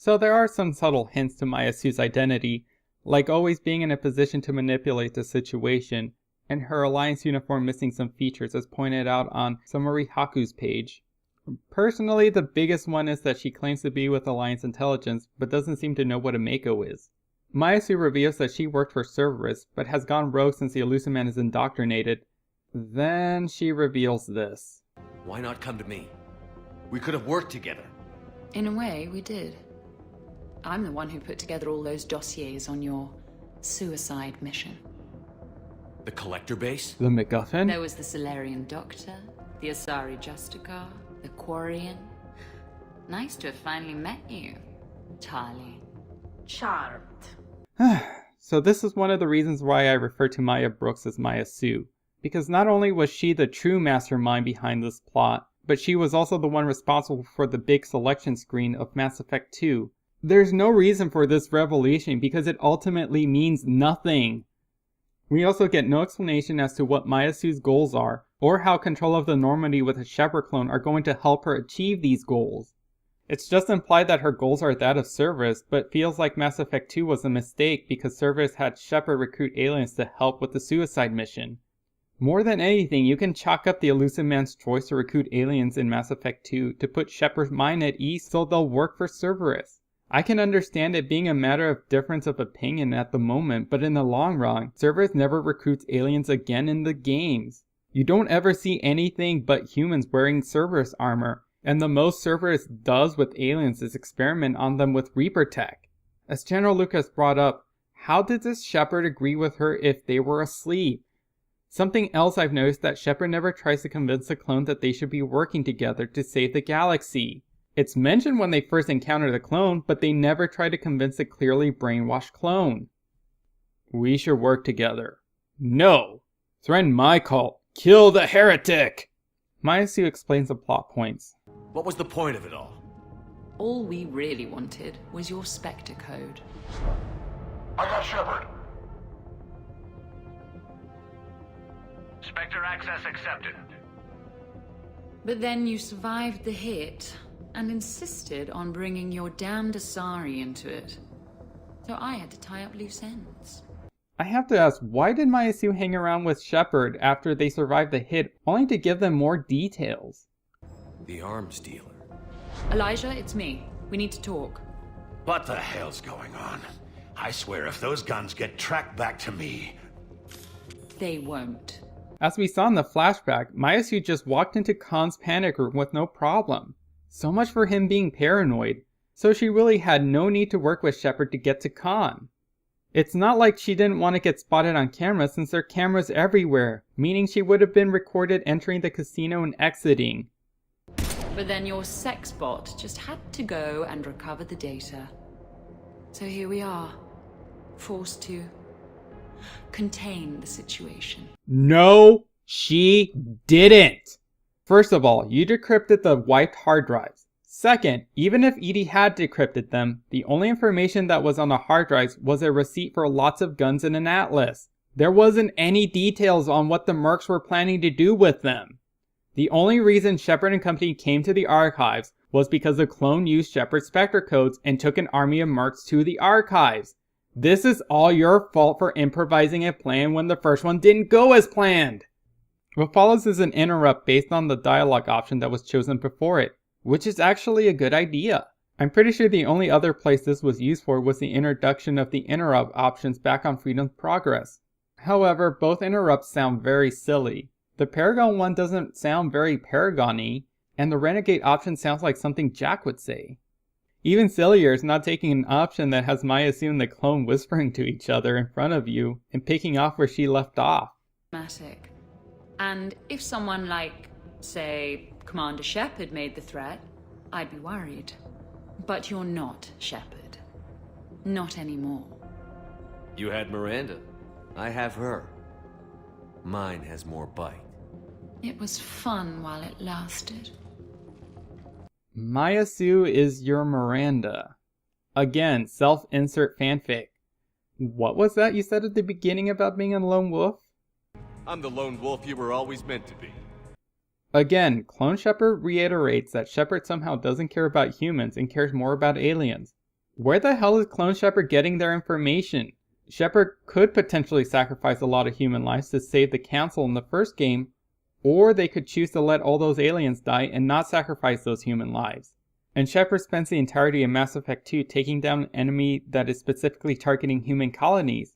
So there are some subtle hints to Maya Su's identity, like always being in a position to manipulate the situation, and her Alliance uniform missing some features as pointed out on Samori Haku's page. Personally, the biggest one is that she claims to be with Alliance intelligence, but doesn't seem to know what a Mako is. Maya Su reveals that she worked for Cerberus, but has gone rogue since the Elusive Man is indoctrinated. Then she reveals this. Why not come to me? We could have worked together. In a way, we did. I'm the one who put together all those dossiers on your suicide mission. The collector base? The MacGuffin? There was the Solarian Doctor, the Asari Justicar, the Quarian. Nice to have finally met you, Charlie. Charmed. So this is one of the reasons why I refer to Maya Brooks as Maya Su. Because not only was she the true mastermind behind this plot, but she was also the one responsible for the big selection screen of Mass Effect 2. There's no reason for this revelation because it ultimately means nothing. We also get no explanation as to what Maya Su's goals are, or how control of the Normandy with a Shepard clone are going to help her achieve these goals. It's just implied that her goals are that of Cerberus, but feels like Mass Effect 2 was a mistake because Cerberus had Shepard recruit aliens to help with the suicide mission. More than anything, you can chalk up the Elusive Man's choice to recruit aliens in Mass Effect 2 to put Shepard's mind at ease so they'll work for Cerberus. I can understand it being a matter of difference of opinion at the moment, but in the long run, Cerberus never recruits aliens again in the games. You don't ever see anything but humans wearing Cerberus armor, and the most Cerberus does with aliens is experiment on them with Reaper tech. As General Lucas brought up, how did this Shepard agree with her if they were asleep? Something else I've noticed that Shepard never tries to convince the clone that they should be working together to save the galaxy. It's mentioned when they first encounter the clone, but they never try to convince the clearly brainwashed clone. We should work together. No! Threaten my cult! Kill the heretic! Maya Su explains the plot points. What was the point of it all? All we really wanted was your Spectre code. I got Shepard. Spectre access accepted. But then you survived the hit and insisted on bringing your damned Asari into it. So I had to tie up loose ends. I have to ask, why did Maya Su hang around with Shepard after they survived the hit, only to give them more details? The arms dealer. Elijah, it's me. We need to talk. What the hell's going on? I swear if those guns get tracked back to me... They won't. As we saw in the flashback, Maya Su just walked into Khan's panic room with no problem. So much for him being paranoid. So she really had no need to work with Shepard to get to Khan. It's not like she didn't want to get spotted on camera since there are cameras everywhere, meaning she would have been recorded entering the casino and exiting. But then your sex bot just had to go and recover the data. So here we are, forced to contain the situation. No, she didn't! First of all, you decrypted the wiped hard drives. Second, even if EDI had decrypted them, the only information that was on the hard drives was a receipt for lots of guns and an atlas. There wasn't any details on what the mercs were planning to do with them. The only reason Shepard and company came to the archives was because the clone used Shepard's Spectre codes and took an army of mercs to the archives. This is all your fault for improvising a plan when the first one didn't go as planned. What follows is an interrupt based on the dialogue option that was chosen before it, which is actually a good idea. I'm pretty sure the only other place this was used for was the introduction of the interrupt options back on Freedom's Progress. However, both interrupts sound very silly. The Paragon one doesn't sound very Paragon-y, and the Renegade option sounds like something Jack would say. Even sillier is not taking an option that has Maya Su and the clone whispering to each other in front of you and picking off where she left off. And if someone like, say, Commander Shepard made the threat, I'd be worried. But you're not Shepard. Not anymore. You had Miranda. I have her. Mine has more bite. It was fun while it lasted. Maya Su is your Miranda. Again, self-insert fanfic. What was that you said at the beginning about being a lone wolf? I'm the lone wolf you were always meant to be. Again, Clone Shepard reiterates that Shepard somehow doesn't care about humans and cares more about aliens. Where the hell is Clone Shepard getting their information? Shepard could potentially sacrifice a lot of human lives to save the Council in the first game, or they could choose to let all those aliens die and not sacrifice those human lives. And Shepard spends the entirety of Mass Effect 2 taking down an enemy that is specifically targeting human colonies.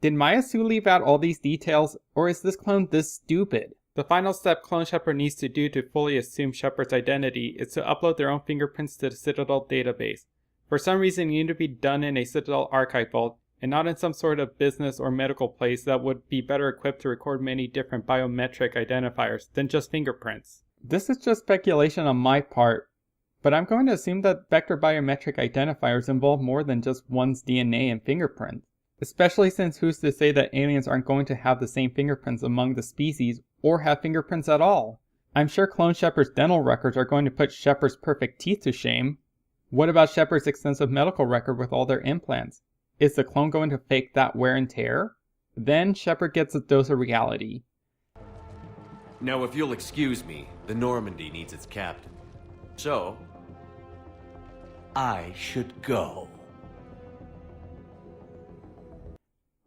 Did Maya Su leave out all these details, or is this clone this stupid? The final step Clone Shepard needs to do to fully assume Shepard's identity is to upload their own fingerprints to the Citadel database. For some reason, it needed to be done in a Citadel archive vault, and not in some sort of business or medical place that would be better equipped to record many different biometric identifiers than just fingerprints. This is just speculation on my part, but I'm going to assume that vector biometric identifiers involve more than just one's DNA and fingerprints. Especially since who's to say that aliens aren't going to have the same fingerprints among the species or have fingerprints at all? I'm sure Clone Shepard's dental records are going to put Shepard's perfect teeth to shame. What about Shepard's extensive medical record with all their implants? Is the clone going to fake that wear and tear? Then Shepard gets a dose of reality. Now, if you'll excuse me, the Normandy needs its captain. So, I should go.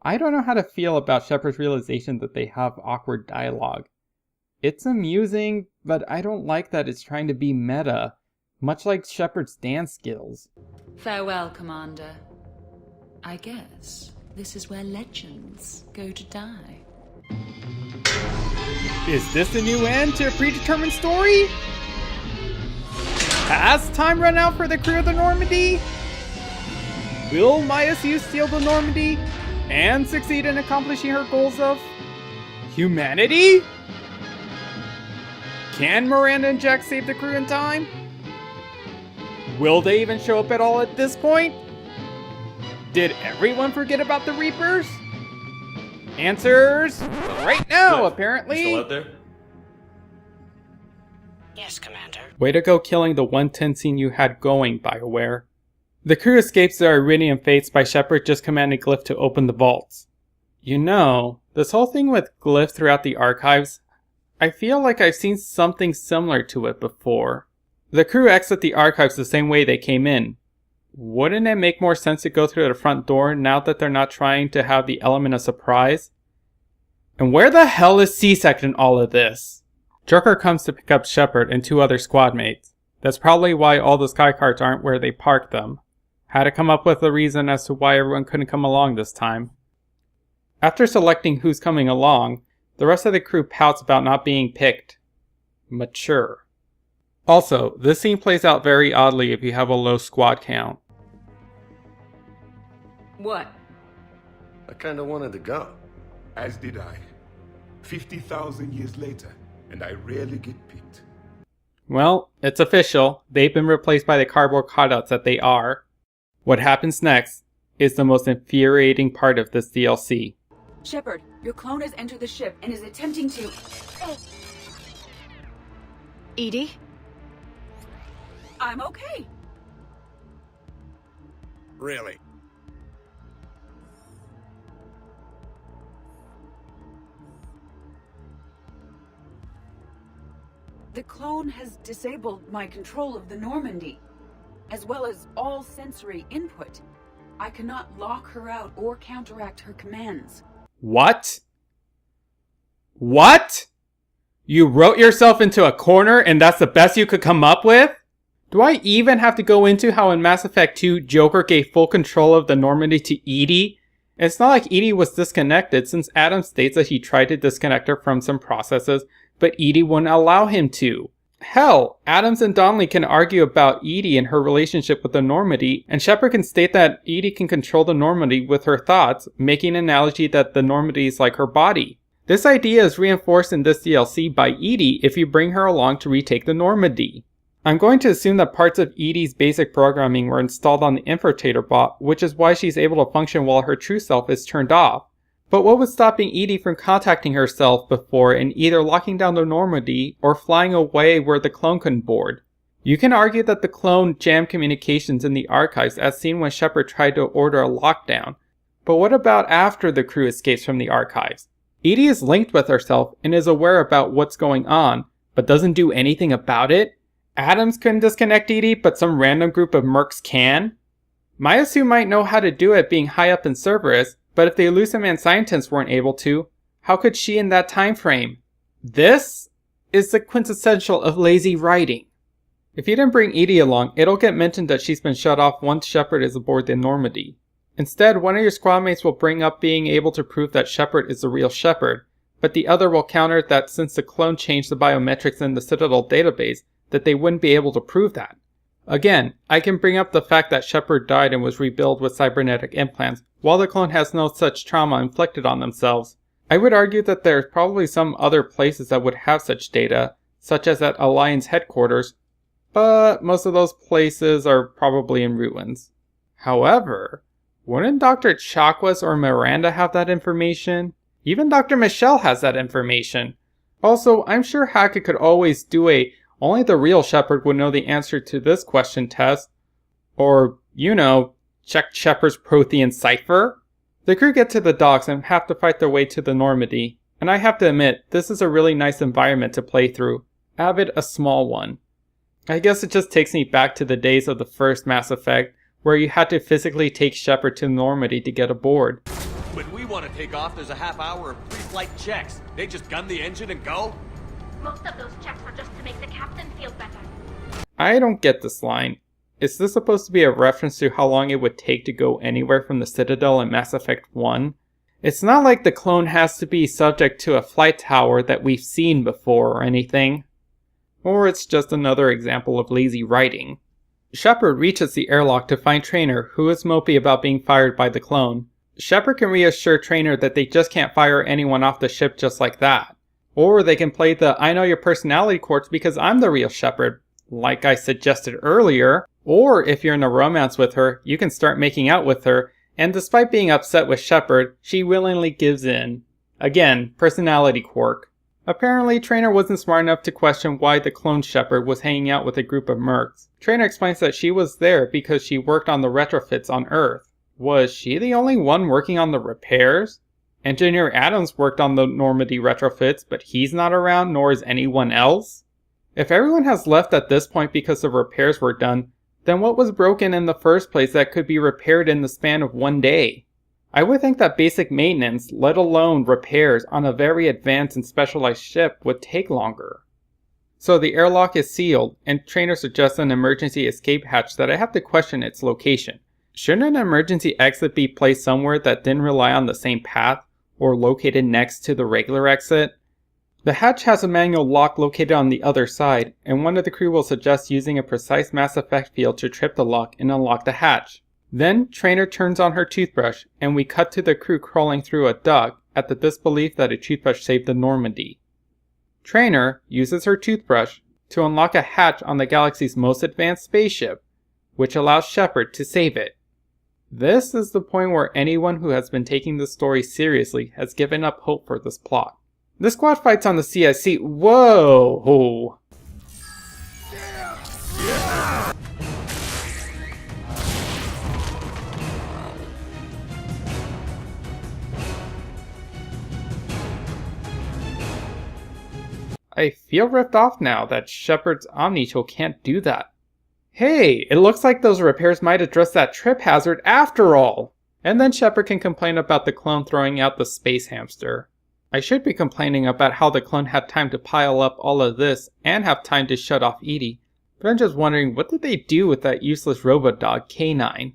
I don't know how to feel about Shepard's realization that they have awkward dialogue. It's amusing, but I don't like that it's trying to be meta, much like Shepard's dance skills. Farewell, Commander. I guess this is where legends go to die. Is this the new end to a predetermined story? Has time run out for the crew of the Normandy? Will Maya Su steal the Normandy and succeed in accomplishing her goals of humanity? Can Miranda and Jack save the crew in time? Will they even show up at all at this point? Did everyone forget about the Reapers? Answers right now, Cliff, apparently. you still out there? Yes, Commander. Way to go killing the 110 scene you had going, BioWare. The crew escapes their Iridium fates by Shepard just commanding Glyph to open the vaults. You know, this whole thing with Glyph throughout the archives, I feel like I've seen something similar to it before. The crew exit the archives the same way they came in. Wouldn't it make more sense to go through the front door now that they're not trying to have the element of surprise? And where the hell is C-Sec in all of this? Joker comes to pick up Shepard and 2 other squad mates. That's probably why all the sky carts aren't where they parked them. Had to come up with a reason as to why everyone couldn't come along this time. After selecting who's coming along, the rest of the crew pouts about not being picked. Mature. Also, this scene plays out very oddly if you have a low squad count. What? I kinda wanted to go. As did I. 50,000 years later, and I rarely get picked. Well, it's official. They've been replaced by the cardboard cutouts that they are. What happens next is the most infuriating part of this DLC. Shepard, your clone has entered the ship and is attempting to... Edie? I'm okay. Really? The clone has disabled my control of the Normandy, as well as all sensory input. I cannot lock her out or counteract her commands. What? What? You wrote yourself into a corner and that's the best you could come up with? Do I even have to go into how in Mass Effect 2, Joker gave full control of the Normandy to Edie? It's not like Edie was disconnected, since Adam states that he tried to disconnect her from some processes, but Edie wouldn't allow him to. Hell, Adams and Donnelly can argue about Edie and her relationship with the Normandy, and Shepard can state that Edie can control the Normandy with her thoughts, making an analogy that the Normandy is like her body. This idea is reinforced in this DLC by Edie if you bring her along to retake the Normandy. I'm going to assume that parts of Edie's basic programming were installed on the Infiltrator bot, which is why she's able to function while her true self is turned off. But what was stopping Edie from contacting herself before and either locking down the Normandy or flying away where the clone couldn't board? You can argue that the clone jammed communications in the archives as seen when Shepard tried to order a lockdown. But what about after the crew escapes from the archives? Edie is linked with herself and is aware about what's going on, but doesn't do anything about it? Adams couldn't disconnect Edie, but some random group of mercs can? Maya Sue might know how to do it being high up in Cerberus, but if the Elusiman scientists weren't able to, how could she in that time frame? This is the quintessential of lazy writing. If you didn't bring Edie along, it'll get mentioned that she's been shut off once Shepard is aboard the Normandy. Instead, one of your squadmates will bring up being able to prove that Shepard is the real Shepard, but the other will counter that since the clone changed the biometrics in the Citadel database, that they wouldn't be able to prove that. Again, I can bring up the fact that Shepard died and was rebuilt with cybernetic implants, while the clone has no such trauma inflicted on themselves. I would argue that there's probably some other places that would have such data, such as at Alliance headquarters, but most of those places are probably in ruins. However, wouldn't Dr. Chakwas or Miranda have that information? Even Dr. Michelle has that information. Also, I'm sure Hackett could always do a only the real Shepard would know the answer to this question test. Or, check Shepard's Prothean cipher. The crew get to the docks and have to fight their way to the Normandy. And I have to admit, this is a really nice environment to play through. Albeit a small one. I guess it just takes me back to the days of the first Mass Effect, where you had to physically take Shepard to Normandy to get aboard. When we want to take off, there's a half hour of pre-flight checks. They just gun the engine and go? Most of those checks are just to make the captain feel better. I don't get this line. Is this supposed to be a reference to how long it would take to go anywhere from the Citadel in Mass Effect 1? It's not like the clone has to be subject to a flight tower that we've seen before or anything. Or it's just another example of lazy writing. Shepard reaches the airlock to find Traynor, who is mopey about being fired by the clone. Shepard can reassure Traynor that they just can't fire anyone off the ship just like that. Or they can play the I know your personality quartz because I'm the real Shepard, like I suggested earlier. Or if you're in a romance with her, you can start making out with her, and despite being upset with Shepard, she willingly gives in. Again, personality quirk. Apparently, Traynor wasn't smart enough to question why the clone Shepard was hanging out with a group of mercs. Traynor explains that she was there because she worked on the retrofits on Earth. Was she the only one working on the repairs? Engineer Adams worked on the Normandy retrofits, but he's not around, nor is anyone else? If everyone has left at this point because the repairs were done, then what was broken in the first place that could be repaired in the span of one day? I would think that basic maintenance, let alone repairs, on a very advanced and specialized ship would take longer. So the airlock is sealed, and Traynor suggests an emergency escape hatch that I have to question its location. Shouldn't an emergency exit be placed somewhere that didn't rely on the same path, or located next to the regular exit? The hatch has a manual lock located on the other side, and one of the crew will suggest using a precise Mass Effect field to trip the lock and unlock the hatch. Then, Traynor turns on her toothbrush, and we cut to the crew crawling through a duct at the disbelief that a toothbrush saved the Normandy. Traynor uses her toothbrush to unlock a hatch on the galaxy's most advanced spaceship, which allows Shepard to save it. This is the point where anyone who has been taking this story seriously has given up hope for this plot. The squad fights on the CIC. Whoa! I feel ripped off now that Shepard's Omni-Tool can't do that. Hey, it looks like those repairs might address that trip hazard after all! And then Shepard can complain about the clone throwing out the space hamster. I should be complaining about how the clone had time to pile up all of this and have time to shut off Edie, but I'm just wondering, what did they do with that useless robot dog, K9?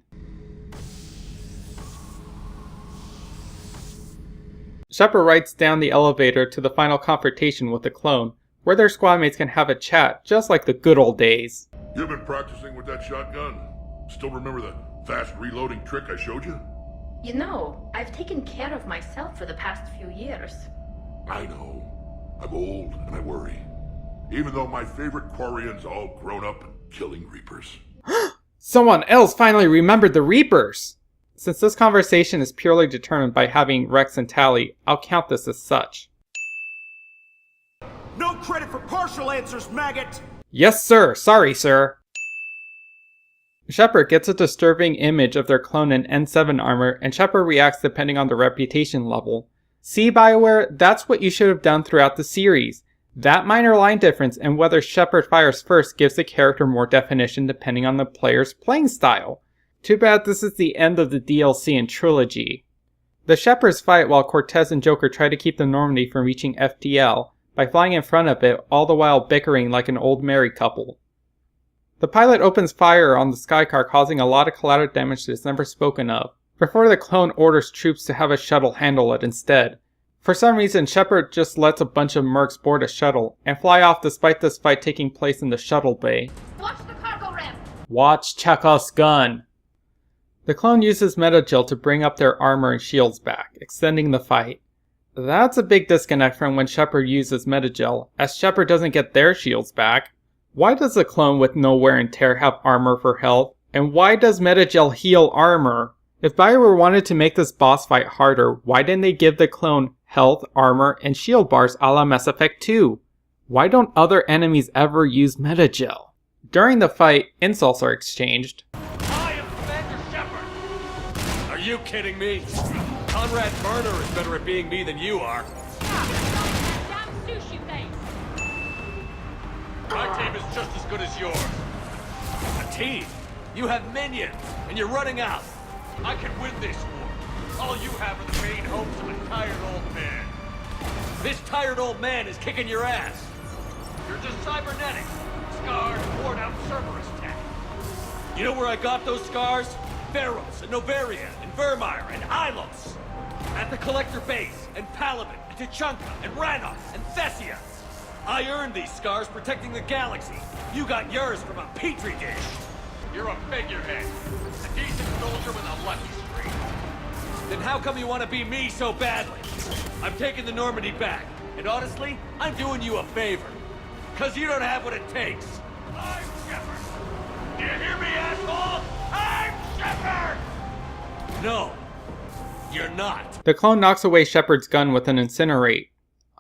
Shepard rides down the elevator to the final confrontation with the clone, where their squadmates can have a chat just like the good old days. You've been practicing with that shotgun? Still remember the fast reloading trick I showed you? You know, I've taken care of myself for the past few years. I know. I'm old and I worry. Even though my favorite Quarian's all grown up and killing Reapers. Someone else finally remembered the Reapers! Since this conversation is purely determined by having Rex and Tally, I'll count this as such. No credit for partial answers, maggot! Yes, sir. Sorry, sir. Shepard gets a disturbing image of their clone in N7 armor, and Shepard reacts depending on the reputation level. See, BioWare, that's what you should have done throughout the series. That minor line difference and whether Shepard fires first gives the character more definition depending on the player's playing style. Too bad this is the end of the DLC and trilogy. The Shepards fight while Cortez and Joker try to keep the Normandy from reaching FTL by flying in front of it, all the while bickering like an old married couple. The pilot opens fire on the Skycar, causing a lot of collateral damage that's never spoken of, before the clone orders troops to have a shuttle handle it instead. For some reason, Shepard just lets a bunch of mercs board a shuttle and fly off despite this fight taking place in the shuttle bay. Watch the cargo ramp! Watch Chekhov's gun! The clone uses Metagel to bring up their armor and shields back, extending the fight. That's a big disconnect from when Shepard uses Metagel, as Shepard doesn't get their shields back. Why does the clone with no wear and tear have armor for health? And why does Metagel heal armor? If BioWare wanted to make this boss fight harder, why didn't they give the clone health, armor, and shield bars a la Mass Effect 2? Why don't other enemies ever use Metagel? During the fight, insults are exchanged. I am Commander Shepard! Are you kidding me? Conrad Burner is better at being me than you are. Damn sushi face! My team is just as good as yours. A team? You have minions, and you're running out. I can win this war. All you have are the vain hopes of a tired old man. This tired old man is kicking your ass. You're just cybernetic, scarred, worn out Cerberus tech. You know where I got those scars? Veros, and Novaria, and Vermeer, and Ilos. At the Collector Base, and Palaven, and Tuchanka, and Ranos, and Thessia. I earned these scars protecting the galaxy. You got yours from a petri dish. You're a figurehead. A decent soldier with a lucky streak. Then how come you want to be me so badly? I'm taking the Normandy back. And honestly, I'm doing you a favor. Because you don't have what it takes. I'm Shepard. Do you hear me, asshole? I'm Shepard! No. You're not. The clone knocks away Shepard's gun with an incinerate.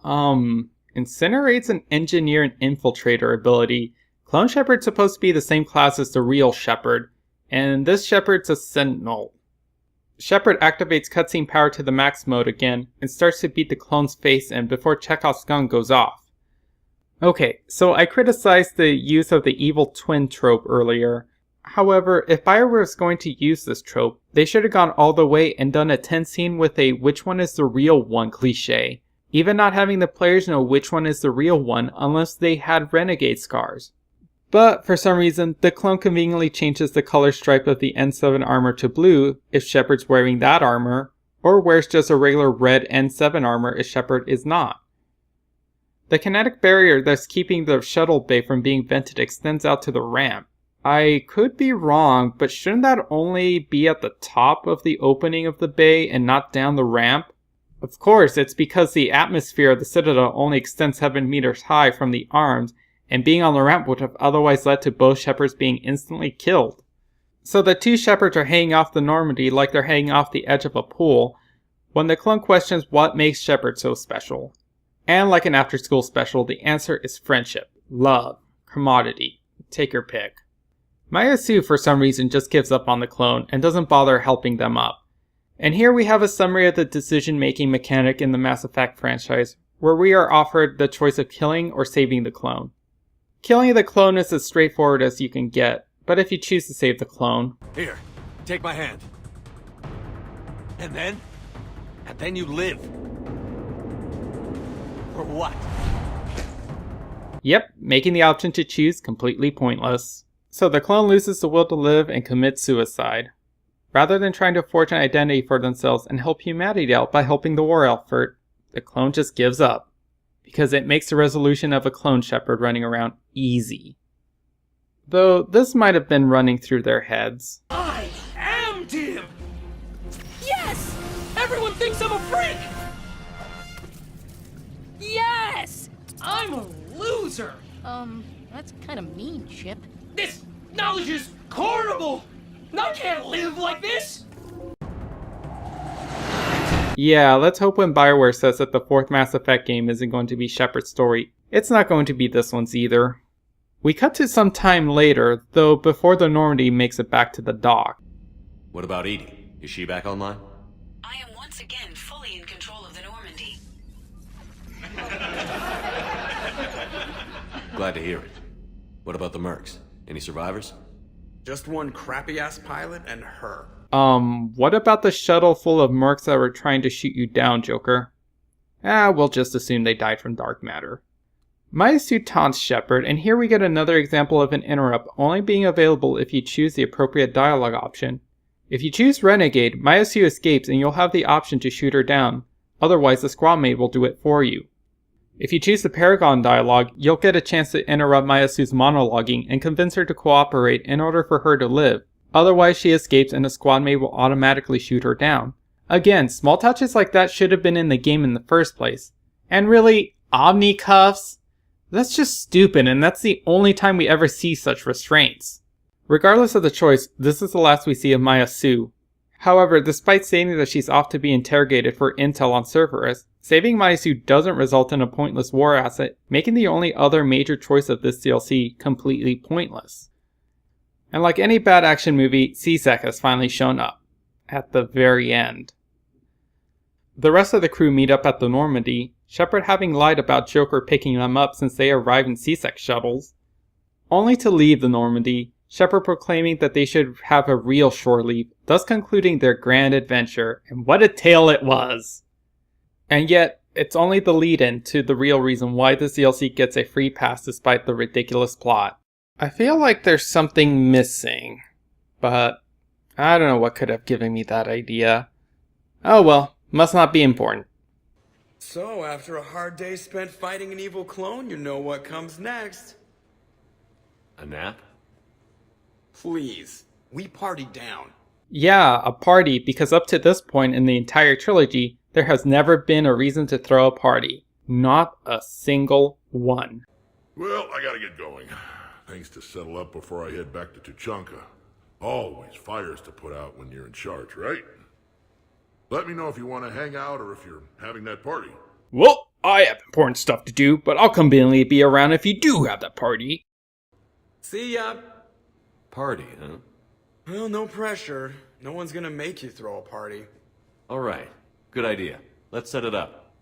Incinerate's an engineer and infiltrator ability. Clone Shepard's supposed to be the same class as the real Shepard, and this Shepard's a Sentinel. Shepard activates cutscene power to the max mode again, and starts to beat the clone's face in before Chekhov's gun goes off. Okay, so I criticized the use of the evil twin trope earlier. However, if BioWare was going to use this trope, they should have gone all the way and done a 10 scene with a which one is the real one cliché, even not having the players know which one is the real one unless they had renegade scars. But for some reason, the clone conveniently changes the color stripe of the N7 armor to blue if Shepard's wearing that armor, or wears just a regular red N7 armor if Shepard is not. The kinetic barrier that's keeping the shuttle bay from being vented extends out to the ramp. I could be wrong, but shouldn't that only be at the top of the opening of the bay and not down the ramp? Of course, it's because the atmosphere of the Citadel only extends 7 meters high from the arms, and being on the ramp would have otherwise led to both Shepards being instantly killed. So the two Shepards are hanging off the Normandy like they're hanging off the edge of a pool, when the clone questions what makes Shepard so special. And like an after-school special, the answer is friendship, love, commodity, take your pick. Maya Su for some reason just gives up on the clone and doesn't bother helping them up. And here we have a summary of the decision-making mechanic in the Mass Effect franchise, where we are offered the choice of killing or saving the clone. Killing the clone is as straightforward as you can get, but if you choose to save the clone... Here, take my hand. And then you live. For what? Yep, making the option to choose completely pointless. So the clone loses the will to live and commits suicide. Rather than trying to forge an identity for themselves and help humanity out by helping the war effort, the clone just gives up. Because it makes the resolution of a clone Shepard running around easy. Though this might have been running through their heads. I am Dim! Yes! Everyone thinks I'm a freak! Yes! I'm a loser! That's kind of mean, Ship. This knowledge is horrible! I can't live like this! Yeah, let's hope when BioWare says that the 4th Mass Effect game isn't going to be Shepard's story, it's not going to be this one's either. We cut to some time later, though before the Normandy makes it back to the dock. What about Edie? Is she back online? I am once again fully in control of the Normandy. Glad to hear it. What about the mercs? Any survivors? Just one crappy-ass pilot and her. What about the shuttle full of mercs that were trying to shoot you down, Joker? We'll just assume they died from dark matter. Maya-Su taunts Shepard, and here we get another example of an interrupt only being available if you choose the appropriate dialogue option. If you choose Renegade, Maya-Su escapes and you'll have the option to shoot her down, otherwise the squad mate will do it for you. If you choose the Paragon dialogue, you'll get a chance to interrupt Maya-Su's monologuing and convince her to cooperate in order for her to live. Otherwise she escapes and the squad mate will automatically shoot her down. Again, small touches like that should have been in the game in the first place. And really, Omni cuffs? That's just stupid, and that's the only time we ever see such restraints. Regardless of the choice, this is the last we see of Maya-Su. However, despite stating that she's off to be interrogated for intel on Cerberus, saving Maya-Su doesn't result in a pointless war asset, making the only other major choice of this DLC completely pointless. And like any bad action movie, C-Sec has finally shown up. At the very end. The rest of the crew meet up at the Normandy, Shepard having lied about Joker picking them up since they arrived in C-Sec shuttles. Only to leave the Normandy, Shepard proclaiming that they should have a real shore leave, thus concluding their grand adventure, and what a tale it was! And yet, it's only the lead-in to the real reason why this DLC gets a free pass despite the ridiculous plot. I feel like there's something missing, but I don't know what could have given me that idea. Oh well, must not be important. So, after a hard day spent fighting an evil clone, you know what comes next. A nap? Please, we party down. Yeah, a party, because up to this point in the entire trilogy, there has never been a reason to throw a party. Not a single one. Well, I gotta get going. Things to settle up before I head back to Tuchanka. Always fires to put out when you're in charge, right? Let me know if you want to hang out or if you're having that party. Well, I have important stuff to do, but I'll conveniently be around if you do have that party. See ya! Party, huh? Well, no pressure. No one's gonna make you throw a party. Alright, good idea. Let's set it up.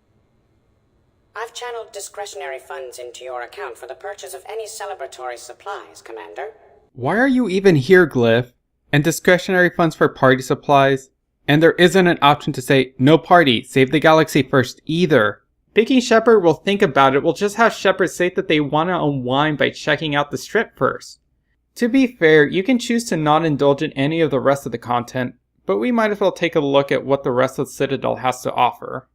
I've channeled discretionary funds into your account for the purchase of any celebratory supplies, Commander. Why are you even here, Glyph? And discretionary funds for party supplies? And there isn't an option to say, no party, save the galaxy first either. Picking Shepard will think about it will just have Shepard say that they want to unwind by checking out the strip first. To be fair, you can choose to not indulge in any of the rest of the content, but we might as well take a look at what the rest of Citadel has to offer.